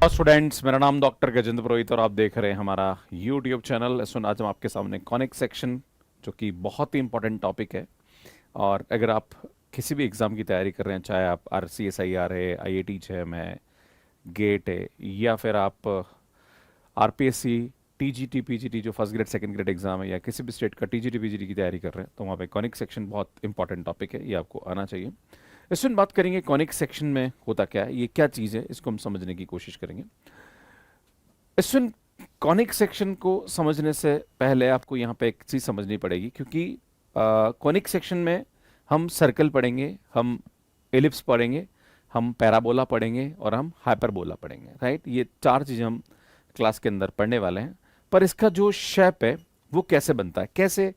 नमस्कार स्टूडेंट्स, मेरा नाम डॉक्टर गजेंद्र पुरोहित और आप देख रहे हैं हमारा यूट्यूब चैनल। सुन आज हम आपके सामने कॉनिक सेक्शन, जो कि बहुत ही इंपॉर्टेंट टॉपिक है। और अगर आप किसी भी एग्ज़ाम की तैयारी कर रहे हैं, चाहे आप RCSIR है, IIT JEM है, गेट है, या फिर आप RPSC TGT PGT जो first grade second grade exam है, या किसी भी स्टेट का TGT PGT की तैयारी कर रहे हैं, तो वहाँ पे कॉनिक सेक्शन बहुत इंपॉर्टेंट टॉपिक है, ये आपको आना चाहिए। इसमें बात करेंगे कॉनिक सेक्शन में होता क्या है, ये क्या चीज़ है, इसको हम समझने की कोशिश करेंगे। इसमें कॉनिक सेक्शन को समझने से पहले आपको यहाँ पे एक चीज़ समझनी पड़ेगी, क्योंकि कॉनिक सेक्शन में हम सर्कल पढ़ेंगे, हम एलिप्स पढ़ेंगे, हम पैराबोला पढ़ेंगे और हम हाइपरबोला पढ़ेंगे, राइट। ये चार चीज़ें हम क्लास के अंदर पढ़ने वाले हैं। पर इसका जो शेप है वो कैसे बनता है, कैसे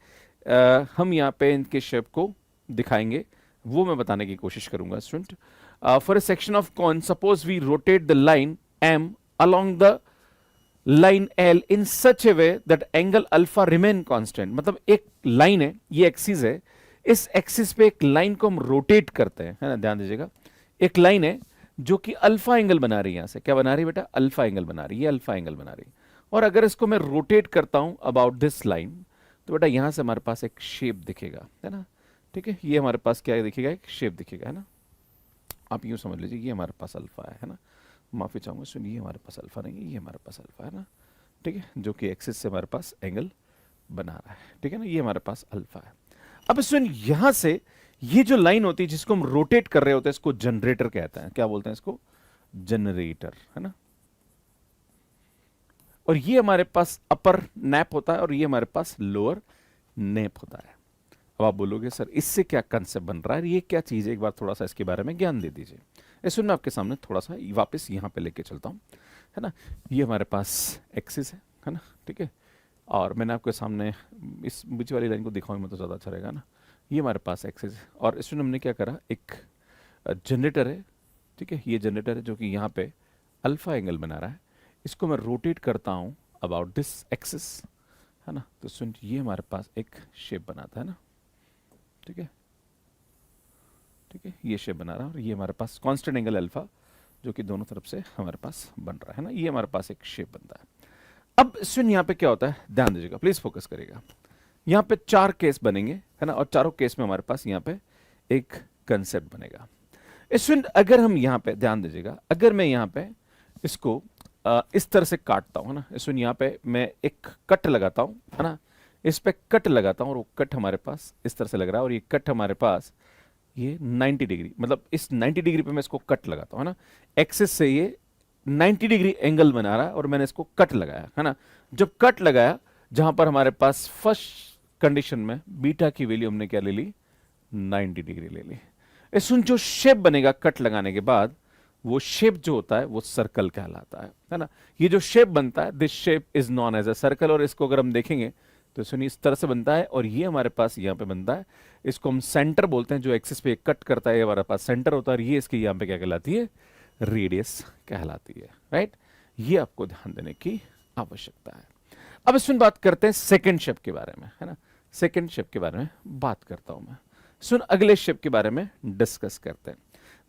हम यहाँ पे इनके शेप को दिखाएंगे, वो मैं बताने की कोशिश करूंगा student. For a section of cone, suppose we rotate the line M along the line L in such a way that angle alpha remain constant। मतलब एक लाइन है, ये एक्सिस है, इस एक्सिस पे एक लाइन को हम रोटेट करते हैं, है ना, ध्यान दीजिएगा। एक लाइन है जो कि अल्फा एंगल बना रही है, यहां से क्या बना रही है बेटा, अल्फा एंगल बना रही है, अल्फा एंगल बना रही है। और अगर इसको मैं रोटेट करता हूं अबाउट दिस लाइन, तो बेटा यहां से हमारे पास एक शेप दिखेगा, है ना, ठीक है। ये हमारे पास क्या दिखेगा, एक शेप दिखेगा, है ना। आप यूं समझ लीजिए, ये हमारे पास अल्फा है ना, माफी चाहूंगा सुनिए, ये हमारे पास अल्फा नहीं है, ये हमारे पास अल्फा है ना, ठीक है, जो कि एक्सिस से हमारे पास एंगल बना रहा है, ठीक है ना, ये हमारे पास अल्फा है। अब सुन, यहां से ये जो लाइन होती है जिसको हम रोटेट कर रहे होते हैं, इसको जनरेटर कहते हैं। क्या बोलते हैं इसको, जनरेटर, है ना। और ये हमारे पास अपर नैप होता है और ये हमारे पास लोअर नेप होता है। अब आप बोलोगे सर इससे क्या कंसेप्ट बन रहा है, ये क्या चीज़ है, एक बार थोड़ा सा इसके बारे में ज्ञान दे दीजिए। इसमें मैं आपके सामने थोड़ा सा वापस यहाँ पे लेके चलता हूँ, है ना। ये हमारे पास एक्सिस है ना, ठीक है। और मैंने आपके सामने इस बीच वाली लाइन को दिखाऊंगा मैं तो ज़्यादा अच्छा रहेगा ना। ये हमारे पास एक्सिस है और इसमें हमने क्या करा, एक जनरेटर है, ठीक है। ये जनरेटर है जो कि यहाँ पे अल्फा एंगल बना रहा है, इसको मैं रोटेट करता हूँ अबाउट दिस एक्सिस, है ना। तो सुन, ये हमारे पास एक शेप बनाता है ना, ठीक है, ठीक है, ये शेप बना रहा है और ये हमारे पास कांस्टेंट एंगल अल्फा जो कि दोनों तरफ से हमारे पास बन रहा है ना, ये हमारे पास एक शेप बनता है। अब सुन, यहाँ पे क्या होता है, ध्यान दीजिएगा, प्लीज फोकस करिएगा। यहाँ पे चार केस बनेंगे, है ना, और चारों केस में हमारे पास यहाँ पे एक कंसेप्ट बनेगा। स्टूडेंट अगर हम यहाँ पे ध्यान दीजिएगा, अगर मैं यहाँ पे इसको इस तरह से काटता हूँ, है ना, स्टूडेंट यहाँ पे मैं एक कट लगाता हूँ, है ना, इस पे कट लगाता हूँ और वो कट हमारे पास इस तरह से लग रहा है और ये कट हमारे पास ये 90 डिग्री, मतलब इस 90 डिग्री पे मैं इसको कट लगाता हूँ, है ना, एक्सिस से ये 90 डिग्री एंगल बना रहा है और मैंने इसको कट लगाया, है ना। जब कट लगाया, जहां पर हमारे पास फर्स्ट कंडीशन में बीटा की वैल्यू हमने क्या ले ली, 90 डिग्री ले ली। इसमें जो शेप बनेगा कट लगाने के बाद, वो शेप जो होता है वो सर्कल कहलाता है ना। ये जो शेप बनता है, this shape is known as a circle. और इसको अगर हम देखेंगे तो सुनिए इस तरह से बनता है और ये हमारे पास यहाँ पे बनता है, इसको हम सेंटर बोलते हैं। जो एक्सिस पे कट करता है ये हमारे पास सेंटर होता है और ये इसकी यहाँ पे क्या कहलाती है, रेडियस कहलाती है, राइट। ये आपको ध्यान देने की आवश्यकता है। अब इसमें बात करते हैं सेकंड शेप के बारे में, है ना। सेकंड शेप के बारे में बात करता हूं मैं। सुन, अगले शेप के बारे में डिस्कस करते हैं।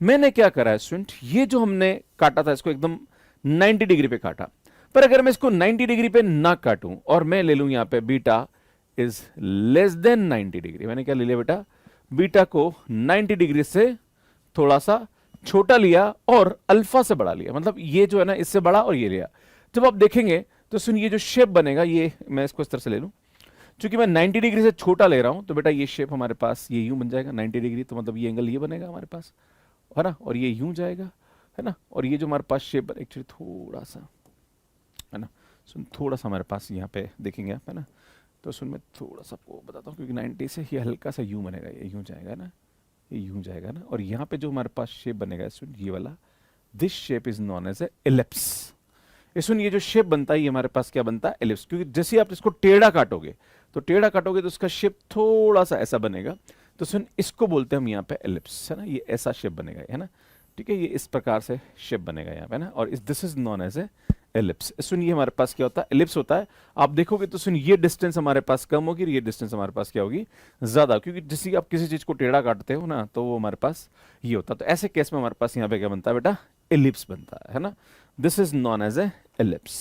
मैंने क्या करा है स्टूडेंट, ये जो हमने काटा था इसको एकदम 90 डिग्री पे काटा, पर अगर मैं इसको 90 डिग्री पे ना काटूं और मैं ले लूं यहां पे beta is less than 90 degree, मैंने क्या ले लिया बेटा, बीटा को 90 डिग्री से थोड़ा सा छोटा लिया और अल्फा से बड़ा लिया, मतलब ये जो है ना इससे बड़ा और ये लिया। जब आप देखेंगे तो सुनिए जो शेप बनेगा, ये मैं इसको इस तरह से ले लूं, चूंकि मैं 90 डिग्री से छोटा ले रहा हूं तो बेटा ये शेप हमारे पास ये यूं बन जाएगा 90 डिग्री, तो मतलब ये एंगल ये बनेगा हमारे पास, है ना, और ये यूं जाएगा, है ना। और ये जो हमारे पास शेप एक्चुअली थोड़ा सा, है ना, सुन थोड़ा सा हमारे पास यहाँ पे देखेंगे आप, है ना, तो सुन मैं थोड़ा सा आपको बताता हूँ, क्योंकि 90 से ये हल्का सा यूं बनेगा, ये यूं जाएगा ना, ये यूं जाएगा ना, और यहाँ पे जो हमारे पास शेप बनेगा सुन ये वाला, this shape is known as a ellipse. सुन, ये जो शेप बनता है ये हमारे पास क्या बनता है, एलिप्स। क्योंकि जैसे आप इसको टेढ़ा काटोगे तो उसका शेप थोड़ा सा ऐसा बनेगा, तो सुन इसको बोलते हैं हम यहाँ पे एलिप्स, है ना, ये ऐसा शेप बनेगा, है ना, ठीक है, ये इस प्रकार से शेप बनेगा यहाँ पे ना, और this is known as a ellipse. सुन, ये हमारे पास क्या होता है, एलिप्स होता है। आप देखोगे तो सुन ये डिस्टेंस हमारे पास कम होगी और ये डिस्टेंस हमारे पास क्या होगी, ज्यादा, क्योंकि जैसे आप किसी चीज को टेढ़ा काटते हो ना तो वो हमारे पास ये होता है। तो ऐसे केस में हमारे पास यहाँ पे क्या बनता है बेटा, एलिप्स बनता है ना। This is known as a ellipse.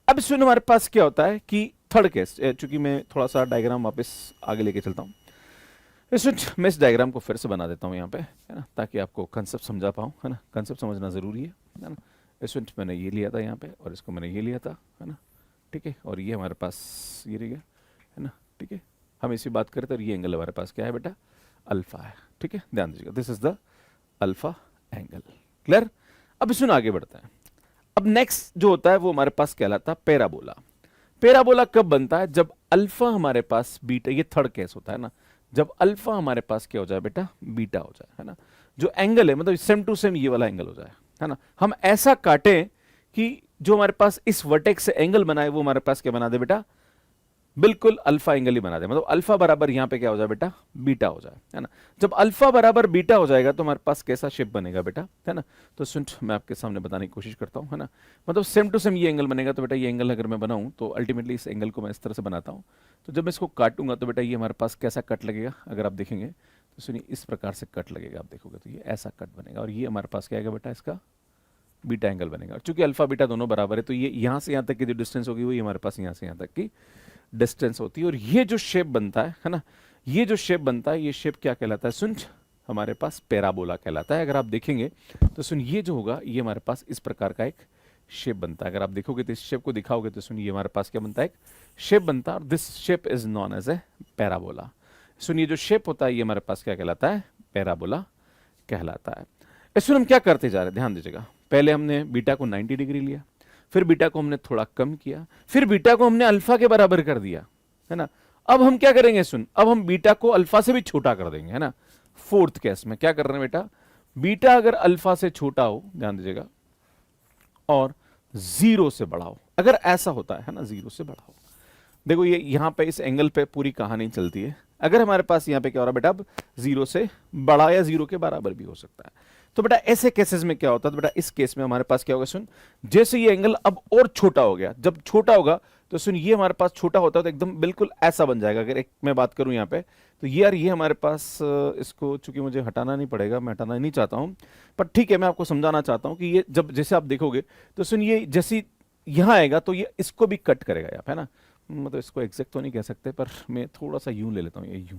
अब इसमें हमारे पास क्या होता है कि थर्ड केस, चूंकि मैं थोड़ा सा डायग्राम वापस आगे लेके चलता हूँ, इसमें मैं इस डायग्राम को फिर से बना देता हूँ यहाँ पे, है ना, ताकि आपको कंसेप्ट समझा पाऊँ, है ना, कंसेप्ट समझना ज़रूरी है ना। इसमें मैंने ये लिया था यहाँ पे और इसको मैंने ये लिया था, है ना, ठीक है, और ये हमारे पास ये रह गया, है ना, ठीक है, हम इसी बात करते और ये एंगल हमारे पास क्या है बेटा, अल्फा है, ठीक है, ध्यान दीजिएगा, this is the alpha angle. Clear? अब इसमें आगे बढ़ता है। अब नेक्स्ट जो होता है वो हमारे पास कहलाता है पैराबोला। पैराबोला कब बनता है? जब अल्फा हमारे पास बीटा, ये थर्ड केस होता है ना, जब अल्फा हमारे पास क्या हो जाए बेटा, बीटा हो जाए, है ना, जो एंगल है मतलब सेम टू सेम ये वाला एंगल हो जाए, है ना, हम ऐसा काटें कि जो हमारे पास इस वर्टेक्स से एंगल बनाए वो हमारे पास क्या बना दे बेटा, बिल्कुल अल्फा एंगल ही बना दे, मतलब अल्फा बराबर यहां पे क्या हो जाए बेटा, बीटा हो जाए, है ना। जब अल्फा बराबर बीटा हो जाएगा तो हमारे पास कैसा शेप बनेगा बेटा, है ना। तो सुन, मैं आपके सामने बताने की कोशिश करता हूं, है ना, मतलब सेम टू सेम ये एंगल बनेगा। तो बेटा ये एंगल अगर मैं बनाऊं तो अल्टीमेटली इस एंगल को मैं इस तरह से बनाता हूं, तो जब मैं इसको काटूंगा तो बेटा ये हमारे पास कैसा कट लगेगा, अगर आप देखेंगे तो सुनिए इस प्रकार से कट लगेगा, आप देखोगे तो ये ऐसा कट बनेगा, और ये हमारे पास क्या आएगा बेटा, इसका बीटा एंगल बनेगा। चूंकि अल्फा बीटा दोनों बराबर है तो ये यहां से यहां तक की जो डिस्टेंस होगी वही हमारे पास यहां से यहां तक की डिस्टेंस होती है। और ये जो शेप बनता है ना, ये जो शेप बनता है, ये शेप क्या कहलाता है, सुन, हमारे पास पैराबोला कहलाता है। अगर आप देखेंगे तो सुन, ये जो होगा ये हमारे पास इस प्रकार का एक शेप बनता है। अगर आप देखोगे तो इस शेप को दिखाओगे तो सुन, ये हमारे पास क्या बनता है, एक शेप बनता है, और this shape is known as a parabola. सुनिए जो शेप होता है ये हमारे पास क्या कहलाता है, पैराबोला कहलाता है। इसमें हम क्या करते जा रहे हैं, ध्यान दीजिएगा, पहले हमने बीटा को 90 डिग्री लिया, फिर बीटा को हमने थोड़ा कम किया, फिर बीटा को हमने अल्फा के बराबर कर दिया, है ना। अब हम क्या करेंगे, सुन, अब हम बीटा को अल्फा से भी छोटा कर देंगे, है ना। फोर्थ केस में क्या कर रहे हैं बेटा, बीटा अगर अल्फा से छोटा हो, ध्यान दीजिएगा, और 0 से बड़ा हो, अगर ऐसा होता है ना, 0 से बड़ा हो, देखो ये यहां पे इस एंगल पे पूरी कहानी चलती है। अगर हमारे पास यहां पे क्या हो रहा है बेटा, अब 0 से बड़ा या 0 के बराबर भी हो सकता है। तो बेटा ऐसे केसेस में क्या होता है, तो बेटा इस केस में हमारे पास क्या होगा, सुन, जैसे ये एंगल अब और छोटा हो गया, जब छोटा होगा तो सुन, ये हमारे पास छोटा होता है तो एकदम बिल्कुल ऐसा बन जाएगा। अगर एक मैं बात करूं यहाँ पे, तो ये यार ये हमारे पास इसको चूंकि मुझे हटाना नहीं पड़ेगा, मैं हटाना नहीं चाहता हूं, पर ठीक है मैं आपको समझाना चाहता हूं कि ये जब जैसे आप देखोगे तो सुन, ये जैसे यहां आएगा तो ये इसको भी कट करेगा यहाँ पे, है ना, मतलब इसको एग्जैक्ट तो नहीं कह सकते, पर मैं थोड़ा सा यूं ले लेता हूँ, ये यूं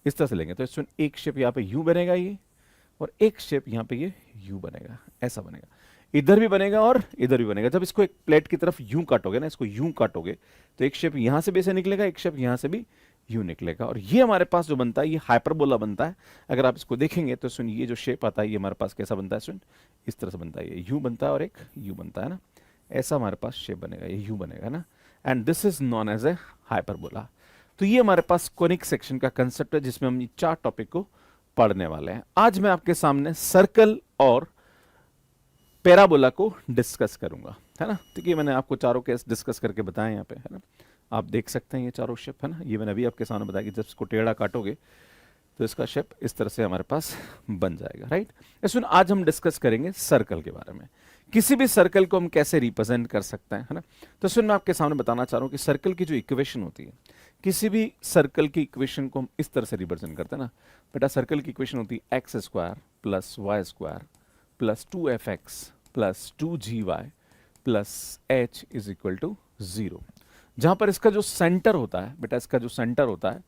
इस तरह से लेंगे तो सुन, एक शेप यहाँ पे यूं बनेगा ये, और एक शेप यहाँ पे ये यू बनेगा, ऐसा बनेगा, इधर भी बनेगा और इधर भी बनेगा। जब इसको एक प्लेट की तरफ यूं काटोगे ना, इसको यूं काटोगे तो एक शेप यहाँ से भी ऐसे निकलेगा, एक शेप यहाँ से भी यूं निकलेगा, और ये हमारे पास जो बनता है ये हाइपरबोला बनता है। अगर आप इसको देखेंगे तो सुन, ये जो शेप आता है ये हमारे पास कैसा बनता है, सुन, इस तरह से बनता है, ये यू बनता है और एक यू बनता है ना, ऐसा हमारे पास शेप बनेगा, ये यू बनेगा ना, and this is known as a hyperbola. तो ये हमारे पास कोनिक सेक्शन का कंसेप्ट है जिसमें हम ये 4 टॉपिक को पढ़ने वाले हैं। आज मैं आपके सामने सर्कल और पैराबोला को डिस्कस करूंगा, है ना। तो ये मैंने आपको चारों केस डिस्कस करके बताए यहाँ पे, है ना, आप देख सकते हैं ये चारों शेप, है ना, ये मैंने अभी आपके सामने बताया कि जब इसको टेढ़ा काटोगे तो इसका शेप इस तरह से हमारे पास बन जाएगा, राइट। इसमें आज हम डिस्कस करेंगे सर्कल के बारे में, किसी भी सर्कल को हम कैसे रिप्रेजेंट कर सकते हैं, है ना। तो इसमें मैं आपके सामने बताना चाह रहा हूँ कि सर्कल की जो इक्वेशन होती है, किसी भी सर्कल की इक्वेशन को हम इस तरह से रिप्रेजेंट करते हैं ना बेटा, सर्कल की इक्वेशन होती है x square plus y square plus 2fx plus 2gy plus h is equal to 0। जहां पर इसका जो सेंटर होता है बेटा, इसका जो सेंटर होता है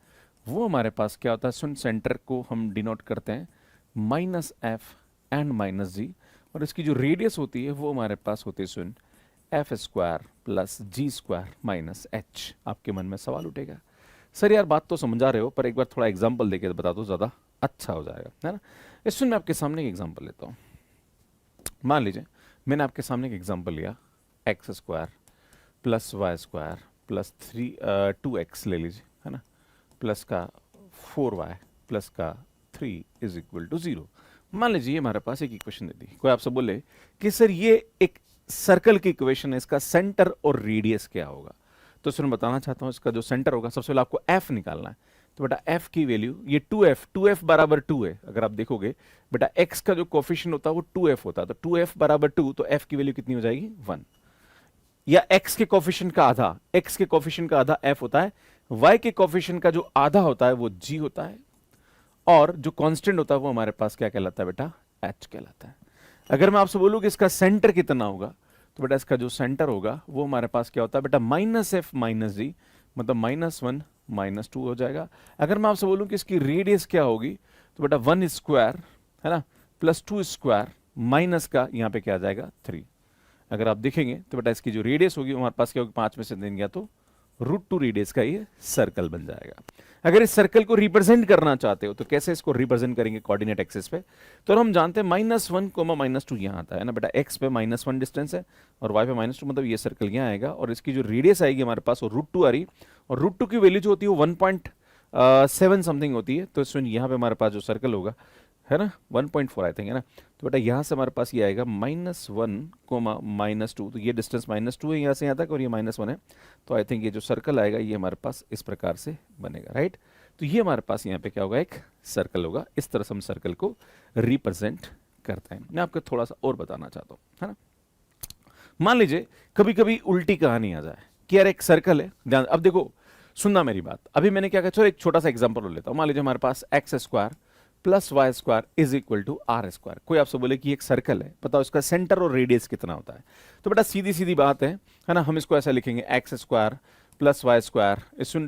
वो हमारे पास क्या होता है, सुन, सेंटर को हम डिनोट करते हैं -f एंड -g, और इसकी जो रेडियस होती है वो हमारे पास होती है, सुन, एफ स्क्वायर प्लस जी स्क्वायर माइनस एच। आपके मन में सवाल उठेगा, सर यार बात तो समझा रहे हो, पर एक बार थोड़ा एग्जाम्पल देके बता दो, ज़्यादा अच्छा हो जाएगा, है ना। इसमें मैं आपके सामने एक एग्जाम्पल लेता हूँ। मान लीजिए मैंने आपके सामने एक एग्जाम्पल लिया, x square plus y square plus 2x ले लीजिए, है ना, प्लस का 4y प्लस का 3 इज इक्वल टू 0। मान लीजिए हमारे पास एक इक्वेशन दे दी, कोई आपसे बोले कि सर ये एक सर्कल की इक्वेशन है, इसका सेंटर और रेडियस क्या होगा, तो इसमें बताना चाहता हूं इसका जो सेंटर होगा, सबसे पहले आपको f निकालना है। तो बेटा f की वैल्यू ये 2f बराबर 2 है। अगर आप देखोगे बेटा x का जो कोफिशिएंट होता है वो 2f होता है, तो 2f बराबर 2, तो f की वैल्यू कितनी हो जाएगी, 1। या x के कोफिशिएंट का आधा, x के कोफिशिएंट का आधा f होता है, y के कोफिशिएंट का जो आधा होता है वो g होता है, और जो कांस्टेंट होता है वो हमारे पास क्या कहलाता है बेटा, h कहलाता है। अगर मैं आपसे बोलूं कि इसका सेंटर कितना होगा, तो बेटा इसका जो सेंटर होगा वो हमारे पास क्या होता है बेटा, माइनस एफ माइनस जी, मतलब -1 -2 हो जाएगा। अगर मैं आपसे बोलूं कि इसकी रेडियस क्या होगी, तो बेटा 1 स्क्वायर है ना प्लस 2 स्क्वायर माइनस का यहाँ पे क्या आ जाएगा 3। अगर आप देखेंगे तो बेटा इसकी जो रेडियस होगी हमारे पास क्या होगी, 5 में से दिन गया तो √2 रेडियस का ये सर्कल बन जाएगा। अगर इस सर्कल को रिप्रेजेंट करना चाहते हो तो कैसे इसको रिप्रेजेंट करेंगे कोऑर्डिनेट एक्सिस पे, तो हम जानते हैं -1 -2 यहाँ आता है ना बेटा, एक्स पे -1 डिस्टेंस है और वाई पे -2, मतलब ये सर्कल यहाँ आएगा और इसकी जो रेडियस आएगी हमारे पास वो √2 आ रही, और √2 की वैल्यू जो होती है वो 1.7 समथिंग होती है। तो इसमें यहाँ पे हमारे पास जो सर्कल होगा है ना 1.4 आई थिंक है ना, तो बेटा यहाँ से हमारे पास ये आएगा -1 -2, तो ये डिस्टेंस -2 है यहाँ से यहाँ तक और ये -1 है, तो आई थिंक ये जो सर्कल आएगा ये हमारे पास इस प्रकार से बनेगा, राइट। तो ये हमारे पास यहाँ पे क्या होगा, एक सर्कल होगा। इस तरह से हम सर्कल को रिप्रेजेंट करते हैं। मैं आपको थोड़ा सा और बताना चाहता हूँ, है ना। मान लीजिए कभी कभी उल्टी कहानी आ जाए कि यार एक सर्कल है, ध्यान अब देखो सुनना मेरी बात, अभी मैंने क्या कहा, चलो एक छोटा सा एग्जांपल लेता हूँ। मान लीजिए हमारे पास x² plus y square is equal to r square. कोई आपसे बोले कि एक सर्कल है, बताओ इसका सेंटर और रेडियस कितना होता है, तो बेटा सीधी सीधी बात है ना, हम इसको ऐसा लिखेंगे x² प्लस वाई स्क्वायर, इसमें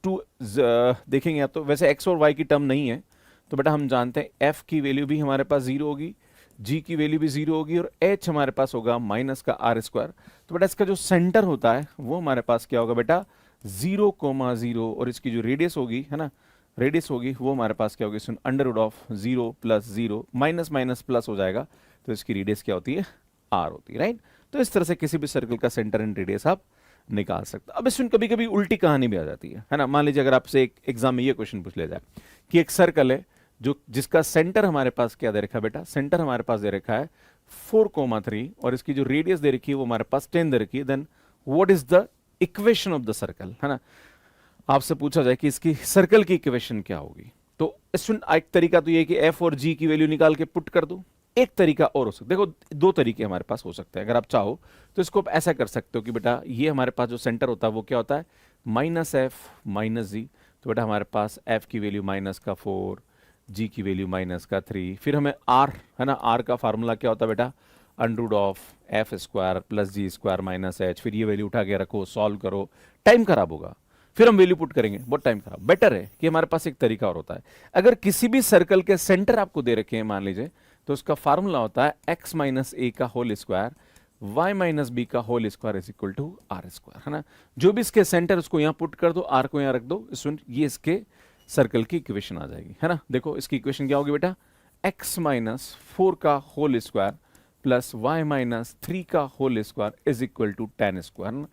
टू देखेंगे आप तो वैसे x और y की टर्म नहीं है, तो बेटा हम जानते हैं f की वैल्यू भी हमारे पास 0 होगी, g की वैल्यू भी 0 होगी और h हमारे पास होगा माइनस का आर स्क्वायर। तो बेटा इसका जो सेंटर होता है वो हमारे पास क्या होगा बेटा 0,0, और इसकी जो रेडियस होगी है ना, रेडियस होगी वो हमारे पास क्या होगी, सुन √0 + 0 माइनस माइनस प्लस हो जाएगा, तो इसकी रेडियस क्या होती है r होती है, राइट। तो इस तरह से किसी भी सर्कल का सेंटर एंड रेडियस आप निकाल सकते हो। अब इसमें कभी कभी उल्टी कहानी भी आ जाती है ना। मान लीजिए अगर आपसे एक एग्जाम में ये क्वेश्चन पूछ लिया जाए कि एक सर्कल है जो जिसका सेंटर हमारे पास क्या दे रखा है बेटा, सेंटर हमारे पास दे रखा है 4,3 और इसकी जो रेडियस दे रखी है वो हमारे पास 10 दे रखी है, then what is the equation of the circle, है ना। आपसे पूछा जाए कि इसकी सर्कल की इक्वेशन क्या होगी, तो इसमें एक तरीका तो ये कि एफ और जी की वैल्यू निकाल के पुट कर दो। एक तरीका और हो सकता है, देखो दो तरीके हमारे पास हो सकते हैं। अगर आप चाहो तो इसको आप ऐसा कर सकते हो कि बेटा ये हमारे पास जो सेंटर होता है वो क्या होता है -f - g, तो बेटा हमारे पास f की वैल्यू -4, g की वैल्यू -3, फिर हमें r है ना, r का फार्मूला क्या होता है बेटा √f² + g² - h, फिर ये वैल्यू उठा के रखो, सॉल्व करो, टाइम खराब होगा, फिर हम वैल्यू पुट करेंगे, बहुत टाइम खराब। बेटर है कि हमारे पास एक तरीका और होता है, अगर किसी भी सर्कल के सेंटर आपको दे रखे हैं मान लीजिए, तो उसका फार्मूला होता है x - a का होल स्क्वायर y - b का whole square is equal to r square, है ना। जो भी इसके सेंटर उसको यहाँ पुट कर दो, r को यहाँ रख दो, ये इसके सर्कल की इक्वेशन आ जाएगी, है ना। देखो इसकी इक्वेशन क्या होगी बेटा, x - 4 का होल स्क्वायर प्लस y - 3 का whole square is equal to tan square.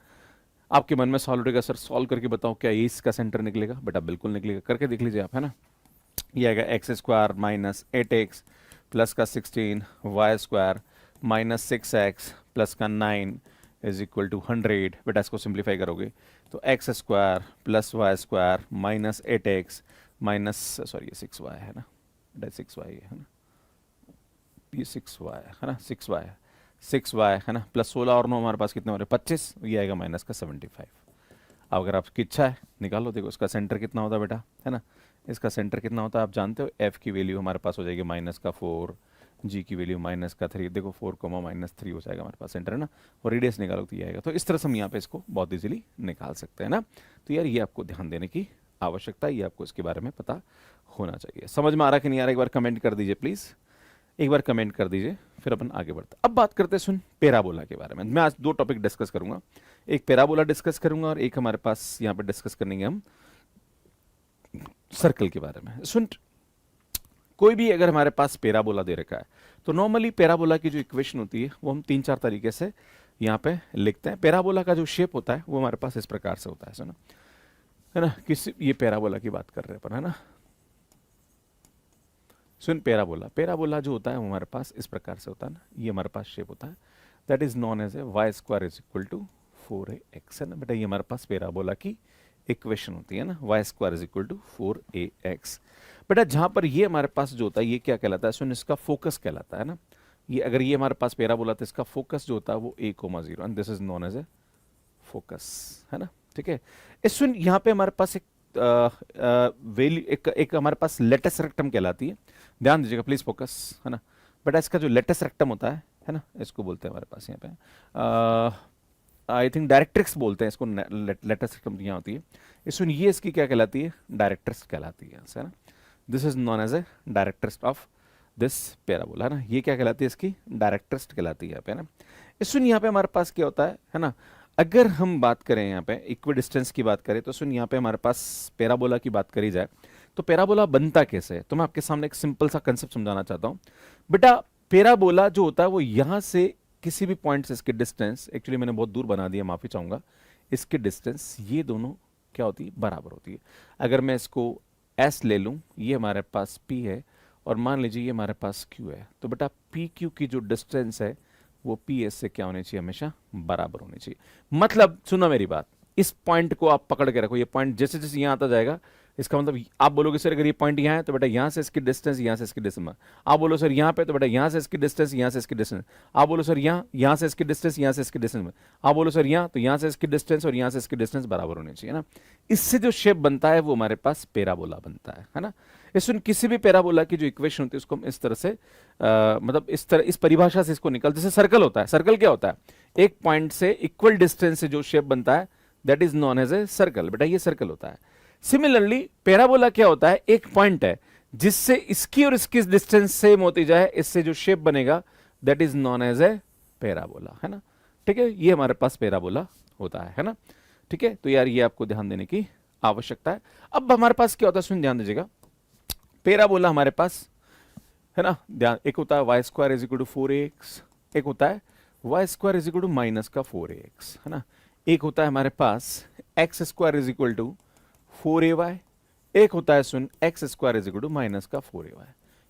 आपके मन में सॉल्व उठेगा, सर सॉल्व करके बताओ क्या ये इसका सेंटर निकलेगा, बेटा बिल्कुल निकलेगा, करके देख लीजिए आप, है ना। ये आएगा x² - 8x प्लस का 16 y² -6x प्लस का 9 इज इक्वल टू 100। बेटा इसको सिंप्लीफाई करोगे तो x² plus y² -8x minus sorry ये 6y है ना, बेटा 6y है ना, ये 6y है ना, 6y है ना, प्लस 16 और 9 हमारे पास कितने हो रहे हैं 25, ये आएगा -75। अब अगर आपकी इच्छा है निकालो, देखो इसका सेंटर कितना होता है बेटा, है ना, इसका सेंटर कितना होता है आप जानते हो, f की वैल्यू हमारे पास हो जाएगी -4, g की वैल्यू -3, देखो 4, -3 हो जाएगा हमारे पास सेंटर, है ना, और रेडियस निकालो तो ये आएगा। तो इस तरह से हम यहाँ पे इसको बहुत इजीली निकाल सकते हैं ना। तो यार ये आपको ध्यान देने की आवश्यकता है, ये आपको इसके बारे में पता होना चाहिए। समझ में आ रहा कि नहीं आ रहा, एक बार कमेंट कर दीजिए प्लीज़, एक बार कमेंट कर दीजिए, फिर अपन आगे बढ़ते। अब बात करते हैं सुन पैराबोला के बारे में। मैं आज दो टॉपिक डिस्कस करूंगा, एक पैराबोला डिस्कस करूंगा और एक हमारे पास यहाँ पे डिस्कस करेंगे हम सर्कल के बारे में। सुन, कोई भी अगर हमारे पास पैराबोला दे रखा है तो नॉर्मली पैराबोला की जो इक्वेशन होती है वो हम 3-4 तरीके से यहाँ पे लिखते हैं। पैराबोला का जो शेप होता है वो हमारे पास इस प्रकार से होता है, सुना है ना, किसी ये पैराबोला की बात कर रहे हैं अपन, है ना। सुन पैराबोला जो होता है वो हमारे पास इस प्रकार से होता है ना, ये हमारे पास शेप होता है, that is known as a y² is equal to 4ax, है ना बेटा, ये हमारे पास पैराबोला की इक्वेशन होती है ना, y² is equal to 4ax। बेटा जहां पर ये हमारे पास जो होता है ये क्या कहलाता है, सुन इसका फोकस कहलाता है ना। ये अगर ये हमारे पास पैराबोला तो इसका फोकस जो होता है वो a,0 and this is known as a focus, है ना, ठीक है। इस सुन यहाँ पे हमारे पास एक वैल्यू एक हमारे पास लेटस रेक्टम कहलाती है, ध्यान दीजिएगा प्लीज, फोकस, है ना, बेटा इसका जो लेटस रेक्टम होता है ना, इसको बोलते हैं हमारे पास यहाँ पे आई थिंक डायरेक्ट्रिक्स बोलते हैं इसको, लेटस रेक्टम यहाँ होती है। इसमें ये इसकी क्या कहलाती है, डायरेक्ट्रिक्स कहलाती है, है ना। This is known as a directrix of this parabola, है ना। ये क्या कहलाती है, इसकी डायरेक्ट्रिक्स कहलाती है यहाँ पे ना। इसमें यहाँ पे हमारे पास क्या होता है ना, अगर हम बात करें यहाँ पे इक्वी डिस्टेंस की बात करें, तो सुन यहाँ पे हमारे पास पैराबोला की बात करी जाए तो पैराबोला बनता कैसे है, तो मैं आपके सामने एक सिंपल सा कंसेप्ट समझाना चाहता हूँ। बेटा पैराबोला जो होता है वो यहाँ से किसी भी पॉइंट से इसकी डिस्टेंस, एक्चुअली मैंने बहुत दूर बना दिया, माफी चाहूंगा, इसकी डिस्टेंस ये दोनों क्या होती है, बराबर होती है। अगर मैं इसको एस ले लूं, ये हमारे पास पी है, और मान लीजिए ये हमारे पास क्यू है, तो बेटा पी क्यू की जो डिस्टेंस है वो पी एस से क्या होनी चाहिए, हमेशा बराबर होनी चाहिए। मतलब सुनो मेरी बात, इस पॉइंट को आप पकड़ के रखो, ये पॉइंट जैसे जैसे यहां आता जाएगा, इसका मतलब आप बोलोगे सर अगर ये पॉइंट यहाँ है तो बेटा यहाँ से इसकी डिस्टेंस, यहाँ से इसकी डिस्टेंस, आप बोलो सर यहाँ पे तो बेटा यहाँ से इसकी डिस्टेंस, यहाँ से इसकी डिस्टेंस, आप बोलो सर यहाँ से इसकी डिस्टेंस, यहाँ से इसकी डिस्टेंस, आप बोलो सर यहाँ, तो यहाँ से इसकी डिस्टेंस और यहाँ से इसकी डिस्टेंस बराबर होनी चाहिए ना। इससे जो शेप बनता है वो हमारे पास पैराबोला बनता है ना। इसमें किसी भी पैराबोला की जो इक्वेशन होती है उसको हम इस तरह से मतलब इस तरह, इस परिभाषा से इसको निकल, जैसे सर्कल होता है, सर्कल क्या होता है, एक पॉइंट से इक्वल डिस्टेंस से जो शेप बनता है that is known as a circle, बेटा ये सर्कल होता है। सिमिलरली पैराबोला क्या होता है, एक पॉइंट है जिससे इसकी और इसकी डिस्टेंस सेम होती जाए, इससे जो शेप बनेगा that is known as a parabola, है ना। ठीक है, ये हमारे पास पैराबोला होता है ना। ठीक है, तो यार ये आपको ध्यान देने की आवश्यकता है। अब हमारे पास क्या होता है, सुन ध्यान दीजिएगा, पैराबोला हमारे पास है ना, ध्यान, एक होता है y square is equal to 4ax, एक होता है y square is equal to minus का 4ax, है ना। एक होता है हमारे पास x square is equal to 4ay, एक होता है सुन x square is equal to minus का 4ay।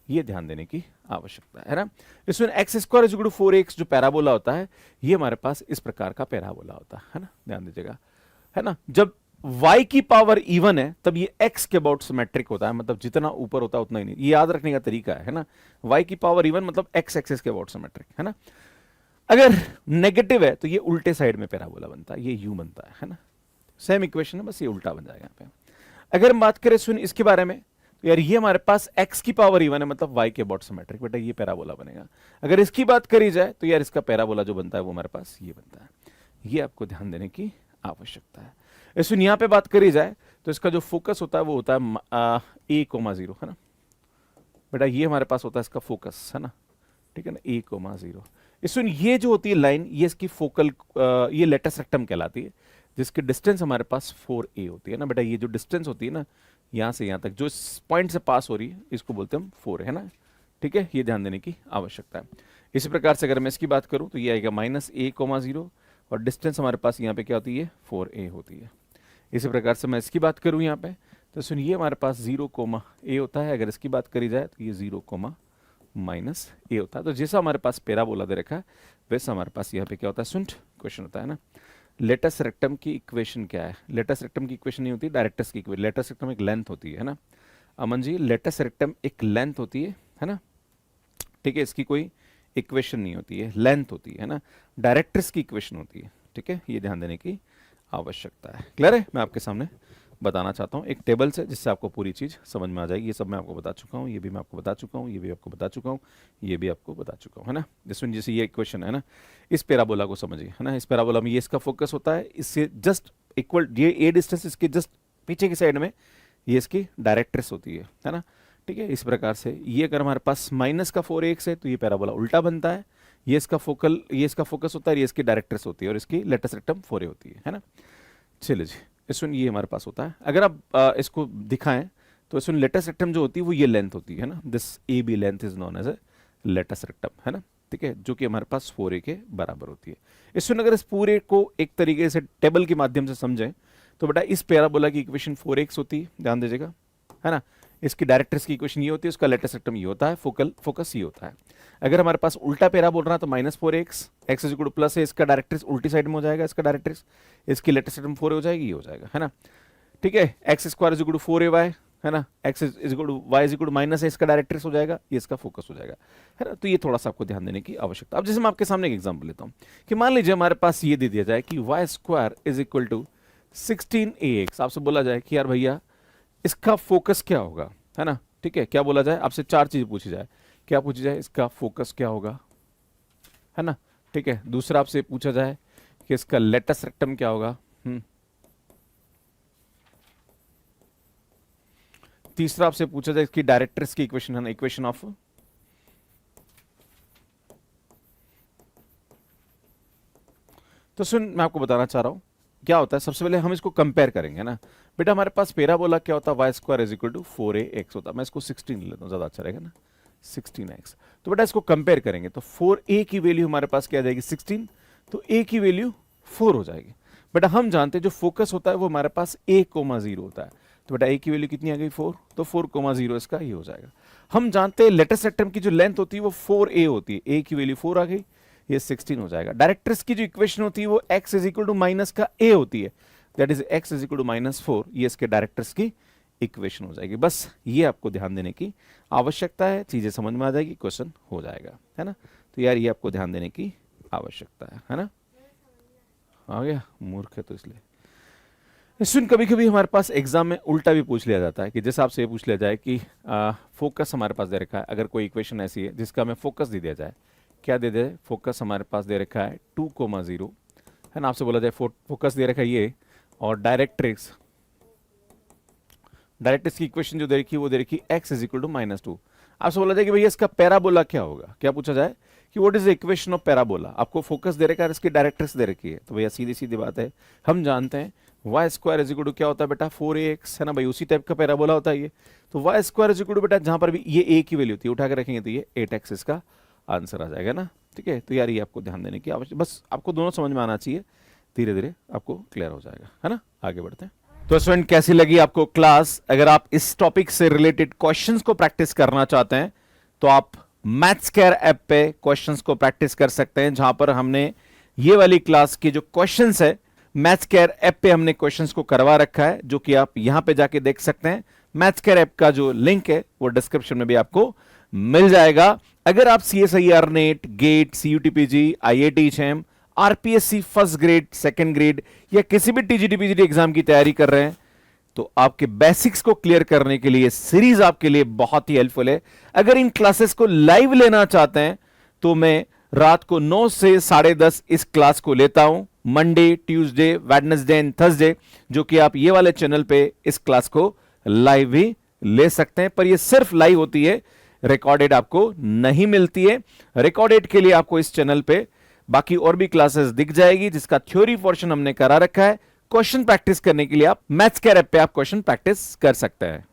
ये ध्यान देने की आवश्यकता है ना। इसमें x square is equal to 4ax जो पैराबोला होता है, ये हमारे पास इस प्रकार का पैराबोला होता है ना, ध्यान दीजिएगा, है ना। जब y की पावर इवन है तब ये x के अबाउट सिमेट्रिक होता है, मतलब जितना ऊपर होता है उतना ही नहीं, ये याद रखने का तरीका है ना। y की पावर इवन मतलब x एक्सिस के अबाउट सिमेट्रिक, है ना। अगर नेगेटिव है तो ये उल्टे साइड में पैराबोला बनता है, ये u बनता है ना। सेम इक्वेशन है, बस ये उल्टा बन जाएगा यहाँ पे। अगर हम बात करें सुन इसके बारे में, तो यार ये हमारे पास x की पावर इवन है, मतलब y के अबाउट सिमेट्रिक, बेटा ये पैराबोला बनेगा। अगर इसकी बात करी जाए तो यार इसका पैराबोला जो बनता है वो हमारे पास ये बनता है। ये आपको ध्यान देने की आवश्यकता है। इसमें यहाँ पे बात करी जाए तो इसका जो फोकस होता है वो होता है a,0, है ना। बेटा ये हमारे पास होता है इसका फोकस, है ना, ठीक है ना, a,0। इसमें ये जो होती है लाइन, ये इसकी फोकल, ये लेटस रेक्टम कहलाती है, जिसकी डिस्टेंस हमारे पास 4a होती है ना। बेटा ये जो डिस्टेंस होती है ना यहाँ से यहाँ तक जो इस पॉइंट से पास हो रही है, इसको बोलते हैं हम 4 है ना। ठीक है, ये ध्यान देने की आवश्यकता है। इसी प्रकार से अगर मैं इसकी बात करूं तो ये आएगा -a,0 और डिस्टेंस हमारे पास यहाँ पे क्या होती है, 4a होती है। इसी प्रकार से मैं इसकी बात करूं यहाँ पे तो सुनिए हमारे पास 0,a होता है। अगर इसकी बात करी जाए तो ये 0,-a होता है। तो जैसा हमारे पास पैराबोला दे रखा है वैसा हमारे पास यहाँ पे क्या होता है, सुन क्वेश्चन होता है ना। लेटस रेक्टम की इक्वेशन क्या है, लेटस रेक्टम की इक्वेशन नहीं होती, डायरेक्टस की इक्वेशन। लेटस रेक्टम एक लेंथ होती है ना अमन जी, लेटस रेक्टम एक लेंथ होती है ना। ठीक है, इसकी कोई इक्वेशन नहीं होती है, लेंथ होती है ना। डायरेक्ट्रिक्स की इक्वेशन होती है। ठीक है, ये ध्यान देने की आवश्यकता है। क्लियर है, मैं आपके सामने बताना चाहता हूँ एक टेबल से, जिससे आपको पूरी चीज समझ में आ जाएगी। ये सब मैं आपको बता चुका हूँ, ये भी मैं आपको बता चुका हूँ, ये भी आपको बता चुका हूँ, ये भी आपको बता चुका हूँ, है ना। जिसमें जैसे ये इक्वेशन है ना, इस पैराबोला को समझिए, है ना। इस पैराबोला में ये इसका फोकस होता है, इससे जस्ट इक्वल ये ए डिस्टेंस, इसके जस्ट पीछे की साइड में ये इसकी डायरेक्ट्रिक्स होती है ना। ठीक है, इस प्रकार से ये अगर हमारे पास -4ax है तो ये पैराबोला उल्टा बनता है। ये इसका फोकल, ये इसका फोकस होता है, ये इसकी डायरेक्ट्रिक्स होती है और इसकी लेटस रेक्टम 4a होती है ना। चलिए जी, इसमें ये हमारे पास होता है। अगर आप इसको दिखाएं तो इसमें लेटस रेक्टम जो होती है वो ये लेंथ होती है ना, this A B length is known as a latus rectum, है ना। ठीक है, जो कि हमारे पास 4a के बराबर होती है। इसमें अगर इस पूरे को एक तरीके से टेबल के माध्यम से समझें तो बेटा इस पैराबोला की इक्वेशन 4x होती है, ध्यान दीजिएगा, है ना। इसकी डायरेक्ट्रिक्स की इक्वेशन ये होती है, उसका लेटस रेक्टम ये होता है, फोकल फोकस ये होता है। अगर हमारे पास उल्टा पैरा बोल रहा है तो -4ax, x is equal two plus है, इसका डायरेक्ट्रिक्स उल्टी साइड में हो जाएगा, इसका डायरेक्ट्रिक्स, इसकी लेटस रेक्टम 4 हो जाएगी, ये हो जाएगा, है ना। ठीक है, x square is equal to 4ay, है ना, x is equal to y is equal to minus है, इसका डायरेक्ट्रिक्स हो जाएगा, ये इसका फोकस हो जाएगा, है ना। तो ये थोड़ा सा आपको ध्यान देने की आवश्यकता। अब जैसे मैं आपके सामने एक एग्जांपल लेता हूँ कि मान लीजिए हमारे पास ये दे दिया जाए कि y square is equal to 16ax। आपसे बोला जाए कि यार भैया इसका फोकस क्या होगा, है ना। ठीक है, क्या बोला जाए, आपसे 4 चीजें पूछी जाए क्या पूछा जाए, इसका फोकस क्या होगा, है ना। ठीक है, दूसरा आपसे पूछा जाए कि इसका लेटस रेक्टम क्या होगा। तीसरा आपसे पूछा जाए इसकी डायरेक्ट्रिक्स की इक्वेशन, है ना, इक्वेशन ऑफ। तो सुन, मैं आपको बताना चाह रहा हूं क्या होता है। सबसे पहले हम इसको कंपेयर करेंगे ना बेटा। हमारे पास पैराबोला क्या होता है, y square is equal to 4ax होता है। मैं इसको 16 ले लेता हूं, ज्यादा अच्छा रहेगा ना, 16x। तो बेटा इसको कंपेयर करेंगे तो 4a की वैल्यू हमारे पास क्या आ जाएगी 16, तो a की वैल्यू 4 हो जाएगी। बेटा हम जानते हैं जो फोकस होता है वो हमारे पास a,0 होता है। तो बेटा a की वैल्यू कितनी आ गई 4, तो 4,0 इसका ये हो जाएगा। हम जानते हैं लेटेस्ट रेक्टम की जो लेंथ होती है वो 4a होती है, a की वैल्यू 4 आ गई, ये 16 हो जाएगा। डायरेक्ट्रिक्स की जो इक्वेशन होती है वो x is equal to minus का a होती है, that is x is equal to -4, ये इसके डायरेक्ट्रिक्स की इक्वेशन हो जाएगी। बस ये आपको ध्यान देने की आवश्यकता है, चीजें समझ में आ जाएगी, क्वेश्चन हो जाएगा, है ना। तो यार ये आपको ध्यान देने की आवश्यकता है ना। आ गया, मूर्ख है तो इसलिए। सुन, कभी कभी हमारे पास एग्जाम में उल्टा भी पूछ लिया जाता है कि जैसे आपसे ये पूछ लिया जाए कि फोकस हमारे पास दे रखा है, अगर कोई इक्वेशन ऐसी है जिसका हमें फोकस दे दिया जाए, क्या दे दे, फोकस हमारे पास दे रखा है 2,0, है ना। आपसे बोला जाए फोकस दे रखा है ये, और डायरेक्ट्रिक्स की इक्वेशन जो दे रखी है वो दे रखी है x इज इक्वल टू -2। आपसे बोला जाए कि भैया इसका पैराबोला क्या होगा, क्या पूछा जाए कि what is the equation of parabola. आपको फोकस दे रखा है, इसकी डायरेक्ट्रिक्स दे रखी है, तो भैया सीधी सीधी बात है, हम जानते हैं y square is equal to क्या होता है बेटा 4ax, है ना भाई, उसी टाइप का पैराबोला होता है ये। तो y square is equal to बेटा जहां पर भी ये a की वैल्यू होती है उठा के रखेंगे तो ये 8x इसका आंसर आ जाएगा ना। ठीक है, तो यार ये आपको ध्यान देने की आवश्यकता, बस आपको दोनों समझ में आना चाहिए, धीरे धीरे आपको क्लियर हो जाएगा, है ना। आगे बढ़ते हैं। तो स्टूडेंट कैसी लगी आपको क्लास। अगर आप इस टॉपिक से रिलेटेड क्वेश्चंस को प्रैक्टिस करना चाहते हैं तो आप मैथ्सकेयर ऐप पे क्वेश्चंस को प्रैक्टिस कर सकते हैं, जहां पर हमने ये वाली क्लास की जो क्वेश्चंस है मैथ्सकेयर ऐप पे हमने क्वेश्चंस को करवा रखा है, जो कि आप यहां पे जाके देख सकते हैं। मैथ्सकेयर ऐप का जो लिंक है वो डिस्क्रिप्शन में भी आपको मिल जाएगा। अगर आप CSIR NET, GATE, CUTPG, IIT JAM, RPSC first grade, second grade या किसी भी TGT PGT एग्जाम की तैयारी कर रहे हैं तो आपके बेसिक्स को क्लियर करने के लिए सीरीज आपके लिए बहुत ही हेल्पफुल है। अगर इन क्लासेस को लाइव लेना चाहते हैं तो मैं रात को 9 से 10:30 इस क्लास को लेता हूं, Monday, Tuesday, Wednesday and Thursday, जो कि आप ये वाले चैनल पे इस क्लास को लाइव भी ले सकते हैं। पर ये सिर्फ लाइव होती है, रिकॉर्डेड आपको नहीं मिलती है। रिकॉर्डेड के लिए आपको इस चैनल पे बाकी और भी क्लासेस दिख जाएगी, जिसका थ्योरी पोर्शन हमने करा रखा है। क्वेश्चन प्रैक्टिस करने के लिए आप मैथ्सकेयर ऐप पे आप क्वेश्चन प्रैक्टिस कर सकते हैं।